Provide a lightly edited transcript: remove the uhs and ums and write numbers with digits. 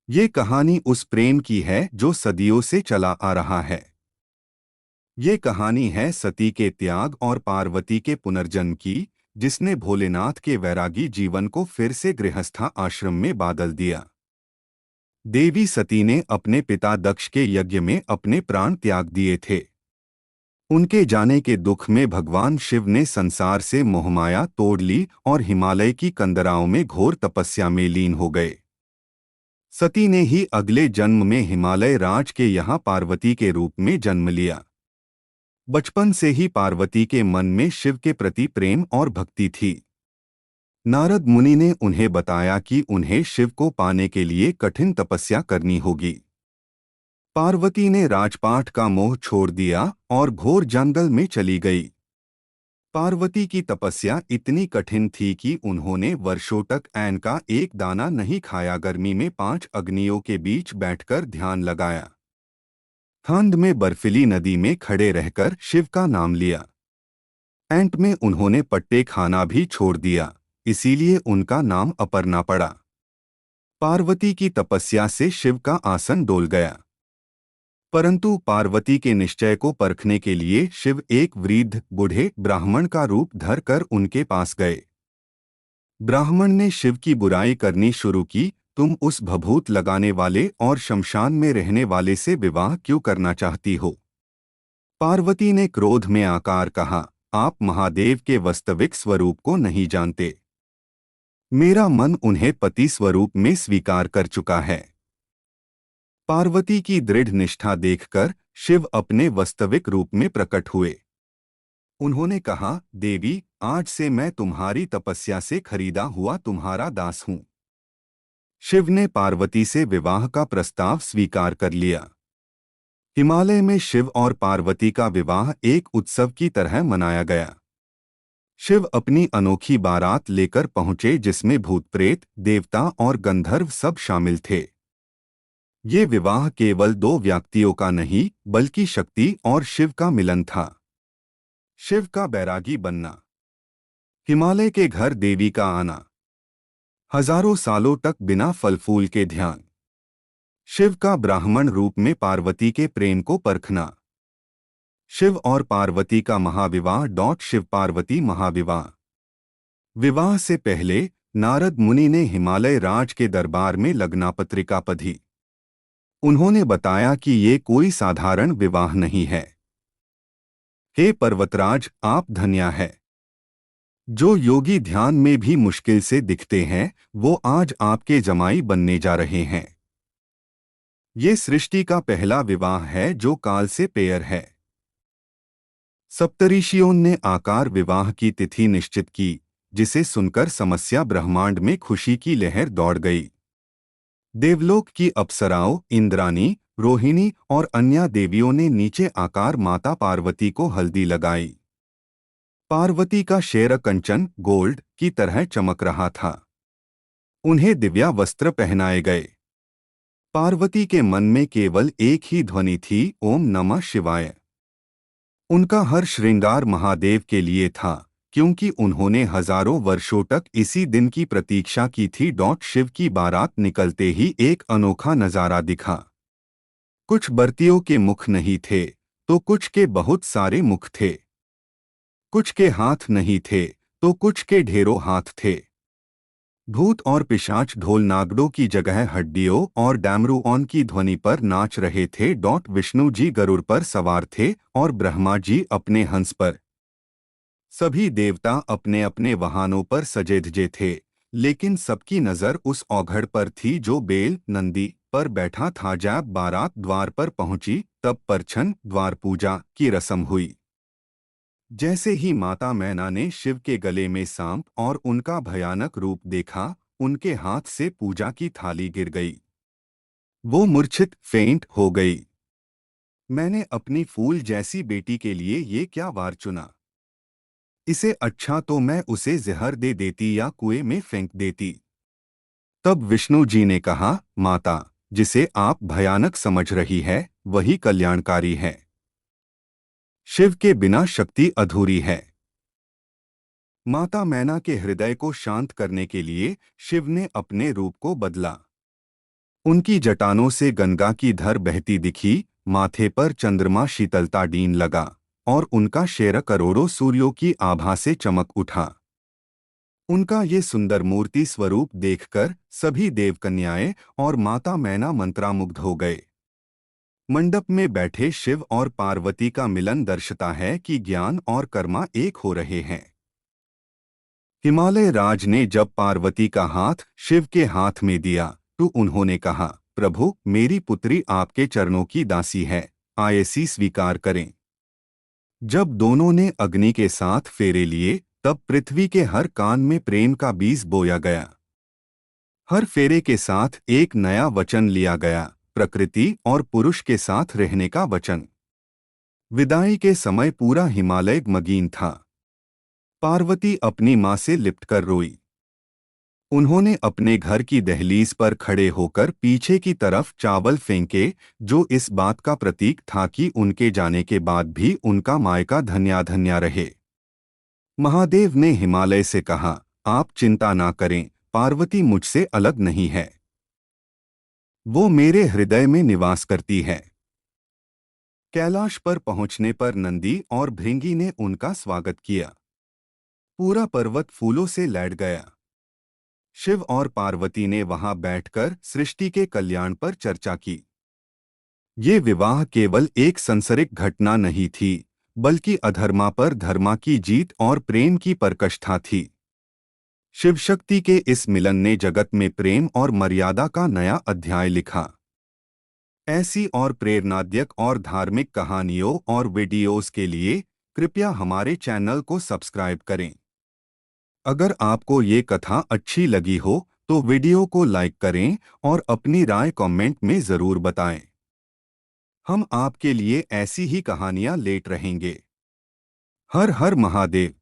ये कहानी उस प्रेम की है जो सदियों से चला आ रहा है। ये कहानी है सती के त्याग और पार्वती के पुनर्जन्म की, जिसने भोलेनाथ के वैरागी जीवन को फिर से गृहस्था आश्रम में बदल दिया। देवी सती ने अपने पिता दक्ष के यज्ञ में अपने प्राण त्याग दिए थे। उनके जाने के दुख में भगवान शिव ने संसार से मोहमाया तोड़ ली और हिमालय की कंदराओं में घोर तपस्या में लीन हो गए। सती ने ही अगले जन्म में हिमालय राज के यहाँ पार्वती के रूप में जन्म लिया। बचपन से ही पार्वती के मन में शिव के प्रति प्रेम और भक्ति थी। नारद मुनि ने उन्हें बताया कि उन्हें शिव को पाने के लिए कठिन तपस्या करनी होगी। पार्वती ने राजपाट का मोह छोड़ दिया और घोर जंगल में चली गई। पार्वती की तपस्या इतनी कठिन थी कि उन्होंने वर्षों तक अन्न का एक दाना नहीं खाया, गर्मी में 5 अग्नियों के बीच बैठकर ध्यान लगाया। ठंड में बर्फीली नदी में खड़े रहकर शिव का नाम लिया। अंत में उन्होंने पट्टे खाना भी छोड़ दिया, इसीलिए उनका नाम अपर्णा पड़ा। पार्वती की तपस्या से शिव का आसन डोल गया। परंतु पार्वती के निश्चय को परखने के लिए शिव एक वृद्ध बूढ़े ब्राह्मण का रूप धरकर उनके पास गए। ब्राह्मण ने शिव की बुराई करनी शुरू की। तुम उस भभूत लगाने वाले और शमशान में रहने वाले से विवाह क्यों करना चाहती हो? पार्वती ने क्रोध में आकर कहा, आप महादेव के वास्तविक स्वरूप को नहीं जानते। मेरा मन उन्हें पति स्वरूप में स्वीकार कर चुका है। पार्वती की दृढ़ निष्ठा देखकर शिव अपने वास्तविक रूप में प्रकट हुए। उन्होंने कहा, देवी, आज से मैं तुम्हारी तपस्या से खरीदा हुआ तुम्हारा दास हूँ। शिव ने पार्वती से विवाह का प्रस्ताव स्वीकार कर लिया। हिमालय में शिव और पार्वती का विवाह एक उत्सव की तरह मनाया गया। शिव अपनी अनोखी बारात लेकर पहुंचे, जिसमें भूत प्रेत, देवता और गंधर्व सब शामिल थे। ये विवाह केवल 2 व्यक्तियों का नहीं, बल्कि शक्ति और शिव का मिलन था। शिव का बैरागी बनना, हिमालय के घर देवी का आना, हजारों सालों तक बिना फल फूल के ध्यान, शिव का ब्राह्मण रूप में पार्वती के प्रेम को परखना, शिव और पार्वती का महाविवाह। शिव पार्वती महाविवाह। विवाह से पहले नारद मुनि ने हिमालय राज के दरबार में लग्नापत्रिका पढ़ी। उन्होंने बताया कि ये कोई साधारण विवाह नहीं है। हे पर्वतराज, आप धन्य है। जो योगी ध्यान में भी मुश्किल से दिखते हैं, वो आज आपके जमाई बनने जा रहे हैं। ये सृष्टि का पहला विवाह है जो काल से पेयर है। सप्तऋषियों ने आकार विवाह की तिथि निश्चित की, जिसे सुनकर समस्या ब्रह्मांड में खुशी की लहर दौड़ गई। देवलोक की अप्सराओं इंद्रानी, रोहिणी और अन्य देवियों ने नीचे आकार माता पार्वती को हल्दी लगाई। पार्वती का शेर कंचन गोल्ड की तरह चमक रहा था। उन्हें दिव्या वस्त्र पहनाए गए। पार्वती के मन में केवल एक ही ध्वनि थी, ओम नमः शिवाय। उनका हर श्रृंगार महादेव के लिए था, क्योंकि उन्होंने हजारों वर्षों तक इसी दिन की प्रतीक्षा की थी। शिव की बारात निकलते ही एक अनोखा नजारा दिखा। कुछ बरतियों के मुख नहीं थे, तो कुछ के बहुत सारे मुख थे। कुछ के हाथ नहीं थे, तो कुछ के ढेरों हाथ थे। भूत और पिशाच ढोल नागड़ों की जगह हड्डियों और डमरुओं की ध्वनि पर नाच रहे थे। विष्णु जी गरुड़ पर सवार थे और ब्रह्मा जी अपने हंस पर। सभी देवता अपने अपने वाहनों पर सजे धजे थे, लेकिन सबकी नजर उस औघड़ पर थी जो बेल नंदी पर बैठा था। जब बारात द्वार पर पहुंची, तब परछन द्वार पूजा की रस्म हुई। जैसे ही माता मैना ने शिव के गले में सांप और उनका भयानक रूप देखा, उनके हाथ से पूजा की थाली गिर गई। वो मूर्छित फेंट हो गई। मैंने अपनी फूल जैसी बेटी के लिए ये क्या वार चुना? इसे अच्छा तो मैं उसे जहर दे देती या कुएं में फेंक देती। तब विष्णु जी ने कहा, माता, जिसे आप भयानक समझ रही है, वही कल्याणकारी है। शिव के बिना शक्ति अधूरी है। माता मैना के हृदय को शांत करने के लिए शिव ने अपने रूप को बदला। उनकी जटानों से गंगा की धर बहती दिखी, माथे पर चंद्रमा शीतलता डीन लगा और उनका शेर करोड़ों सूर्यों की आभा से चमक उठा। उनका ये सुंदर मूर्ति स्वरूप देखकर सभी देवकन्याएं और माता मैना मंत्रामुग्ध हो गए। मंडप में बैठे शिव और पार्वती का मिलन दर्शाता है कि ज्ञान और कर्मा एक हो रहे हैं। हिमालय राज ने जब पार्वती का हाथ शिव के हाथ में दिया तो उन्होंने कहा, प्रभु, मेरी पुत्री आपके चरणों की दासी है, आयसी स्वीकार करें। जब दोनों ने अग्नि के साथ फेरे लिए तब पृथ्वी के हर कान में प्रेम का बीज बोया गया। हर फेरे के साथ एक नया वचन लिया गया, प्रकृति और पुरुष के साथ रहने का वचन। विदाई के समय पूरा हिमालय मगीन था। पार्वती अपनी मां से लिपटकर रोई। उन्होंने अपने घर की दहलीज पर खड़े होकर पीछे की तरफ चावल फेंके, जो इस बात का प्रतीक था कि उनके जाने के बाद भी उनका मायका धन्या रहे। महादेव ने हिमालय से कहा, आप चिंता ना करें, पार्वती मुझसे अलग नहीं है। वो मेरे हृदय में निवास करती है। कैलाश पर पहुंचने पर नंदी और भृंगी ने उनका स्वागत किया। पूरा पर्वत फूलों से लैट गया। शिव और पार्वती ने वहां बैठकर सृष्टि के कल्याण पर चर्चा की। ये विवाह केवल एक सांसारिक घटना नहीं थी, बल्कि अधर्मा पर धर्मा की जीत और प्रेम की पराकाष्ठा थी। शिव शक्ति के इस मिलन ने जगत में प्रेम और मर्यादा का नया अध्याय लिखा। ऐसी और प्रेरणादायक और धार्मिक कहानियों और वीडियोस के लिए कृपया हमारे चैनल को सब्सक्राइब करें। अगर आपको ये कथा अच्छी लगी हो तो वीडियो को लाइक करें और अपनी राय कमेंट में ज़रूर बताएं। हम आपके लिए ऐसी ही कहानियां लेट रहेंगे। हर हर महादेव।